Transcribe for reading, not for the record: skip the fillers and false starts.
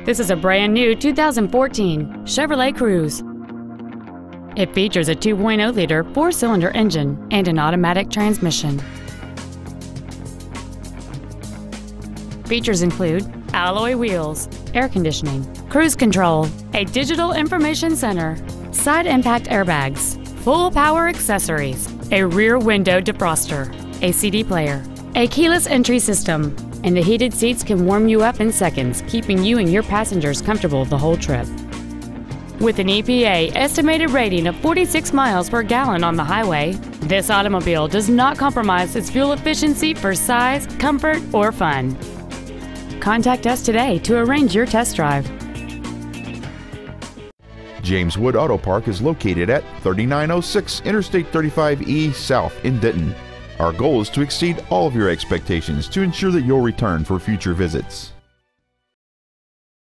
This is a brand new 2014 Chevrolet Cruze. It features a 2.0-liter four-cylinder engine and an automatic transmission. Features include alloy wheels, air conditioning, cruise control, a digital information center, side impact airbags, full power accessories, a rear window defroster, a CD player, a keyless entry system, and the heated seats can warm you up in seconds, keeping you and your passengers comfortable the whole trip. With an EPA estimated rating of 46 miles per gallon on the highway, this automobile does not compromise its fuel efficiency for size, comfort, or fun. Contact us today to arrange your test drive. James Wood Auto Park is located at 3906 Interstate 35E South in Denton. Our goal is to exceed all of your expectations to ensure that you'll return for future visits.